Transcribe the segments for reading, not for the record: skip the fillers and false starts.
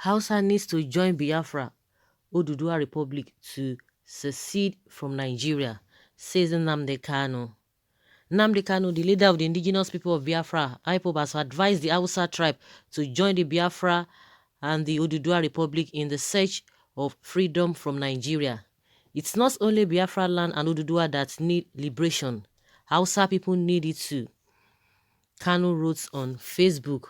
Hausa needs to join Biafra, Oduduwa Republic to secede from Nigeria, says Nnamdi Kanu. Nnamdi Kanu, the leader of the indigenous people of Biafra, IPOB, has advised the Hausa tribe to join the Biafra and the Oduduwa Republic in the search of freedom from Nigeria. It's not only Biafra land and Oduduwa that need liberation. Hausa people need it too. Kanu wrote on Facebook.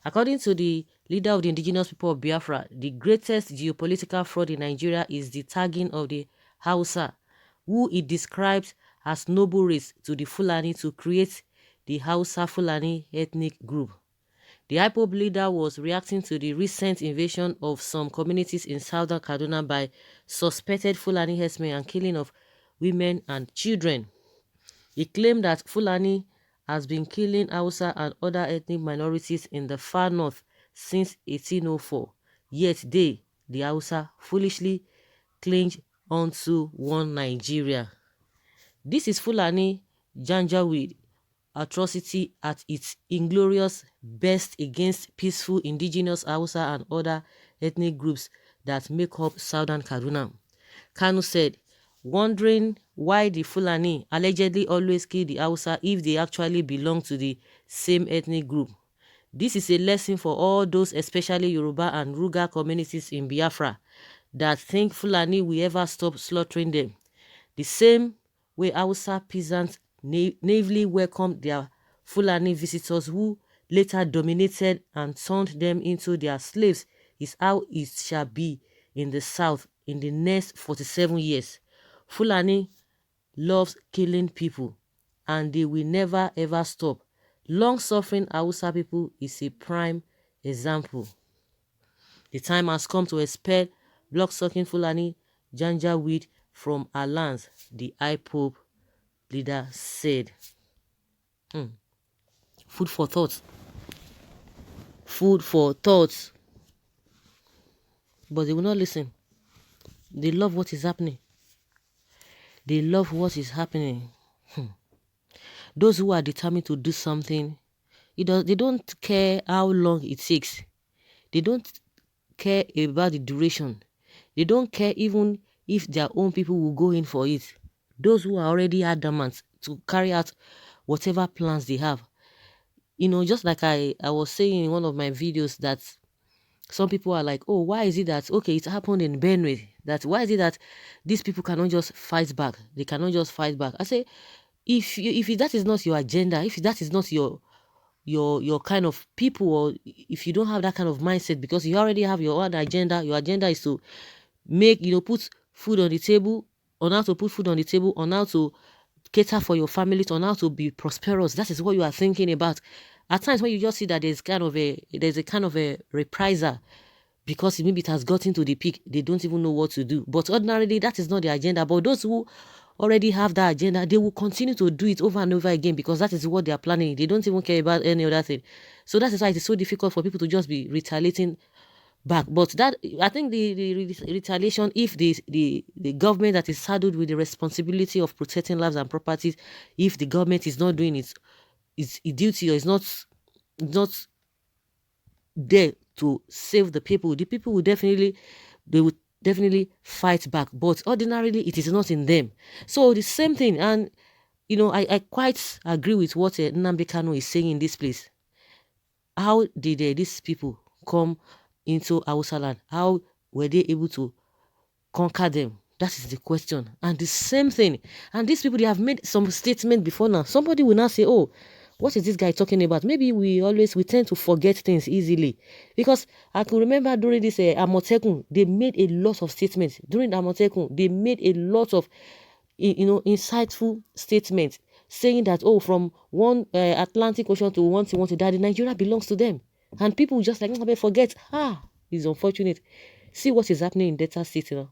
According to the leader of the indigenous people of Biafra, the greatest geopolitical fraud in Nigeria is the tagging of the Hausa, who it describes as noble race, to the Fulani to create the Hausa Fulani ethnic group. The IPOB leader was reacting to the recent invasion of some communities in southern Kaduna by suspected Fulani herdsmen and killing of women and children. He claimed that Fulani has been killing Hausa and other ethnic minorities in the far north since 1804, yet they, the Hausa, foolishly cling onto one Nigeria. This is Fulani Janjaweed atrocity at its inglorious best against peaceful indigenous Hausa and other ethnic groups that make up southern Kaduna. Kanu said, wondering why the Fulani allegedly always kill the Hausa if they actually belong to the same ethnic group. This is a lesson for all those, especially Yoruba and Ruga communities in Biafra, that think Fulani will ever stop slaughtering them. The same way Hausa peasants naively welcomed their Fulani visitors who later dominated and turned them into their slaves is how it shall be in the south in the next 47 years. Fulani loves killing people and they will never ever stop. Long-suffering Hausa people is a prime example. The time has come to expel blood-sucking Fulani Janjaweed from our lands, the IPOB leader said. Food for thought. Food for thought. But they will not listen. They love what is happening. They love what is happening. Those who are determined to do something, they don't care how long it takes. They don't care about the duration. They don't care even if their own people will go in for it. Those who are already adamant to carry out whatever plans they have. Just like I was saying in one of my videos that some people are like, oh, why is it that, okay, it happened in Benue, that why is it that these people cannot just fight back? They cannot just fight back. I say, if that is not your agenda, if that is not your kind of people, or if you don't have that kind of mindset, because you already have your own agenda, your agenda is to make, put food on the table, on how to put food on the table, on how to cater for your family, on how to be prosperous. That is what you are thinking about. At times when you just see that there's a kind of a reprisal because maybe it has gotten to the peak, they don't even know what to do. But ordinarily, that is not the agenda. But those who already have that agenda, they will continue to do it over and over again because that is what they are planning. They don't even care about any other thing. So that is why it is so difficult for people to just be retaliating back. But that, I think the retaliation, if the government that is saddled with the responsibility of protecting lives and properties, if the government is not doing its duty, or is not there to save the people will definitely fight back. But ordinarily, it is not in them. So the same thing, and I quite agree with what Nnamdi Kanu is saying in this place. How did these people come into Hausa land? How were they able to conquer them? That is the question. And the same thing. And these people, they have made some statement before now. Somebody will now say, oh, what is this guy talking about? Maybe we tend to forget things easily. Because I can remember during this Amotekun, they made a lot of statements. During the Amotekun, they made a lot of, insightful statements saying that, oh, from one Atlantic Ocean to one to that, Nigeria belongs to them. And people just like, forget. It's unfortunate. See what is happening in Delta State now.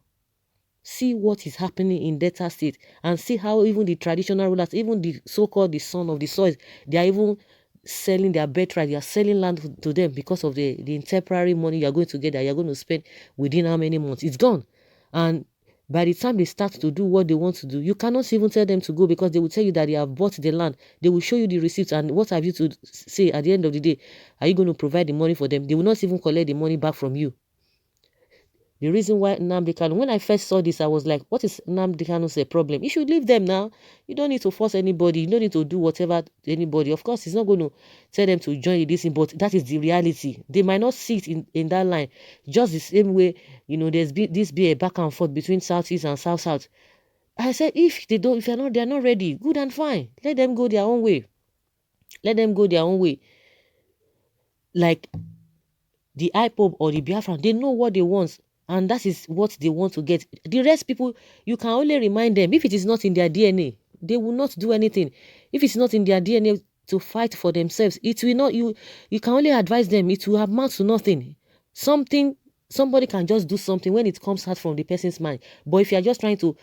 See what is happening in Delta State, and see how even the traditional rulers, even the so-called the son of the soil, they are even selling their birthright. They are selling land to them because of the temporary money you are going to get that you are going to spend within how many months. It's gone. And By the time they start to do what they want to do, you cannot even tell them to go, because they will tell you that they have bought the land. They will show you the receipts, and what have you to say at the end of the day? Are you going to provide the money for them? They will not even collect the money back from you. The reason why Nnamdi Kanu, when I first saw this, I was like, what is Nnamdi Kanu's problem? You should leave them now. You don't need to force anybody. You don't need to do whatever anybody. Of course, he's not going to tell them to join this, but that is the reality. They might not see it in that line. Just the same way, there's be a back and forth between Southeast and South. I said, if they're not ready, good and fine. Let them go their own way. Let them go their own way. Like the IPOB or the Biafra, they know what they want. And that is what they want to get. The rest people, you can only remind them, if it is not in their DNA, they will not do anything. If it's not in their DNA to fight for themselves, it will not, you can only advise them, it will amount to nothing. Somebody can just do something when it comes out from the person's mind. But if you are just trying to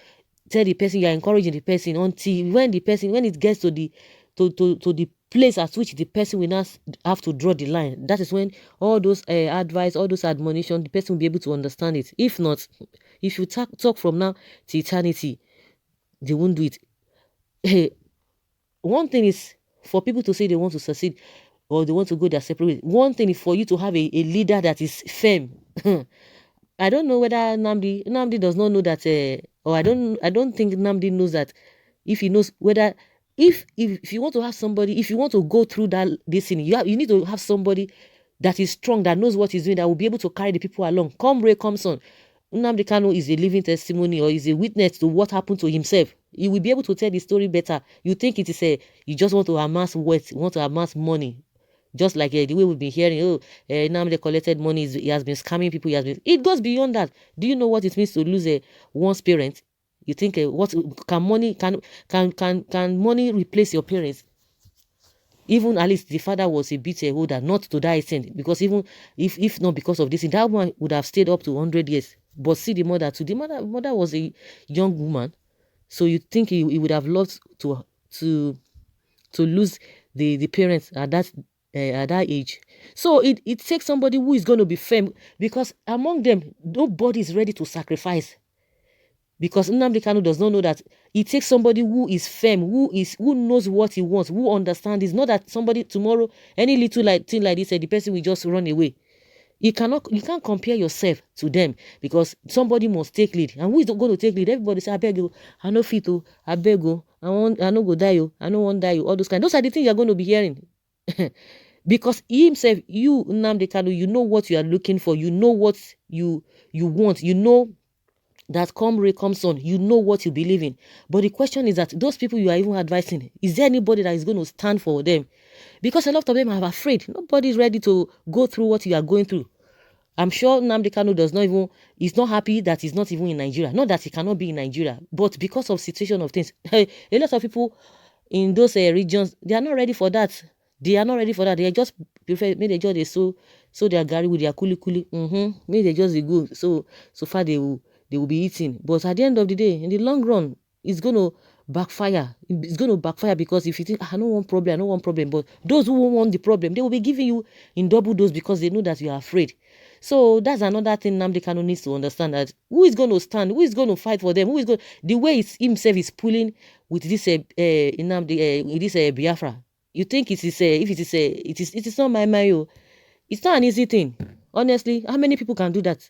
tell the person, you are encouraging the person, until when it gets to the place at which the person will not have to draw the line, that is when all those advice, all those admonition, the person will be able to understand it. If not, if you talk from now to eternity, they won't do it. One thing is for people to say they want to succeed or they want to go their separate ways. One thing is for you to have a leader that is firm. I don't know whether Nnamdi does not know that, or I don't think Nnamdi knows that. If he knows whether, if you want to have somebody, if you want to go through this thing, you need to have somebody that is strong, that knows what he's doing, that will be able to carry the people along. Come rain, come sun. Nnamdi Kanu is a living testimony, or is a witness to what happened to himself. He will be able to tell the story better. You think it is you just want to amass wealth, want to amass money. Just like the way we've been hearing, Nnamdi collected money, he has been scamming people, it goes beyond that. Do you know what it means to lose one's parent? You think what can money replace your parents? Even at least the father was a bit older, not to that extent, because even if not because of this, that one would have stayed up to 100 years. But see the mother too. The mother was a young woman, so you think he would have loved to lose the parents at that age. So it takes somebody who is going to be firm, because among them nobody is ready to sacrifice. Because Nnamdi Kanu does not know that it takes somebody who is firm, who knows what he wants, who understands. It's not that somebody tomorrow, any little thing like this, the person will just run away. You can't compare yourself to them, because somebody must take lead. And who is going to take lead? Everybody say, I beg you, I know fit, I beg you, I no go die you, I no want die you, all those kind. Those are the things you're going to be hearing. Because he himself, you Nnamdi Kanu, you know what you are looking for, you know what you want, you know that come rain, come sun, you know what you believe in. But the question is that those people you are even advising, is there anybody that is going to stand for them? Because a lot of them are afraid. Nobody is ready to go through what you are going through. I'm sure Nnamdi Kanu is not happy that he's not even in Nigeria. Not that he cannot be in Nigeria, but because of situation of things. A lot of people in those regions, they are not ready for that. They are not ready for that. They just prefer, maybe they just sow their gari with their kuli. Maybe they just go. So far they will be eating. But at the end of the day, in the long run, it's going to backfire. It's going to backfire, because if you think, I don't want problem. But those who won't want the problem, they will be giving you in double dose, because they know that you are afraid. So that's another thing Nnamdi Kanu needs to understand, that who is going to stand, who is going to fight for them, the way himself is pulling with this this Biafra. You think it is not my mayo. It's not an easy thing. Honestly, how many people can do that?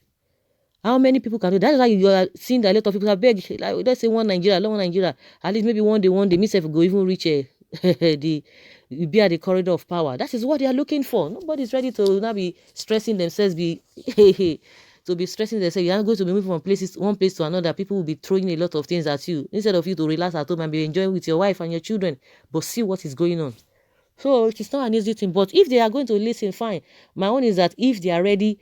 How many people can do that? That's why you are seeing that a lot of people are begging. Like, let's say one Nigeria. At least maybe one day, myself go even reach be at the corridor of power. That is what they are looking for. Nobody's ready to now be stressing themselves, to be stressing themselves. You are going to be moving from one place to another. People will be throwing a lot of things at you, instead of you to relax at home and be enjoying with your wife and your children. But see what is going on. So it's not an easy thing. But if they are going to listen, fine. My own is that if they are ready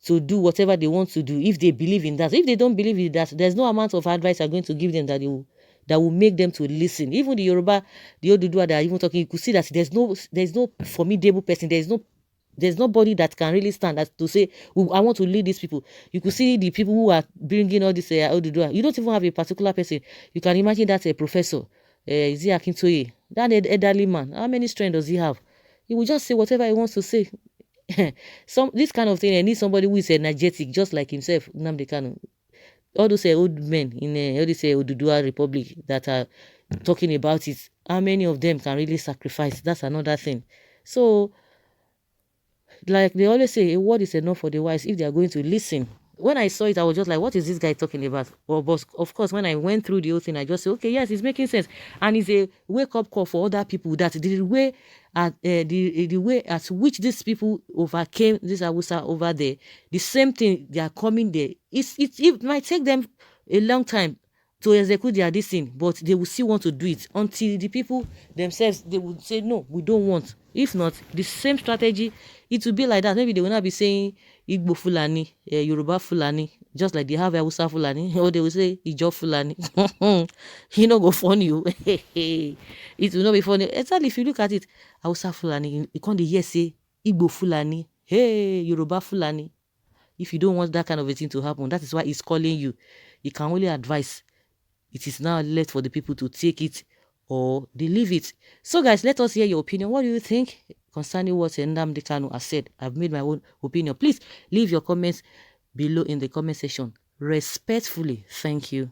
to do whatever they want to do, if they believe in that. If they don't believe in that, there's no amount of advice I'm going to give them that will make them to listen. Even the Yoruba, the Oduduwa that are even talking, you could see that there's no formidable person. There's nobody that can really stand to say, I want to lead these people. You could see the people who are bringing all this Oduduwa. You don't even have a particular person. You can imagine that's a professor. Is he Akintoye? That elderly man. How many strength does he have? He will just say whatever he wants to say. This kind of thing, I need somebody who is energetic, just like himself, Nnamdi Kanu. all those old men in all this Oduduwa Republic that are talking about it, how many of them can really sacrifice? That's another thing. So, like they always say, a word is enough for the wise if they are going to listen. When I saw it, I was just like, what is this guy talking about? Well, but of course, when I went through the whole thing, I just said, okay, yes, it's making sense. And it's a wake-up call for other people that the way the way at which these people overcame this Hausa over there, the same thing, they are coming there. It might take them a long time to execute their this thing, but they will still want to do it until the people themselves, they will say, no, we don't want. If not, the same strategy, it will be like that. Maybe they will not be saying Igbo Fulani, Yoruba Fulani, just like they have Hausa Fulani, or they will say Ijo Fulani. You know, go funny you. It will not be funny. Exactly, if you look at it, Hausa Fulani, you can't hear say Igbo Fulani, hey, Yoruba Fulani. If you don't want that kind of a thing to happen, that is why he's calling you. He can only advise. It is now left for the people to take it or they leave it. So guys, let us hear your opinion. What do you think concerning what Nnamdi Kanu has said? I've made my own opinion. Please leave your comments below in the comment section. Respectfully, thank you.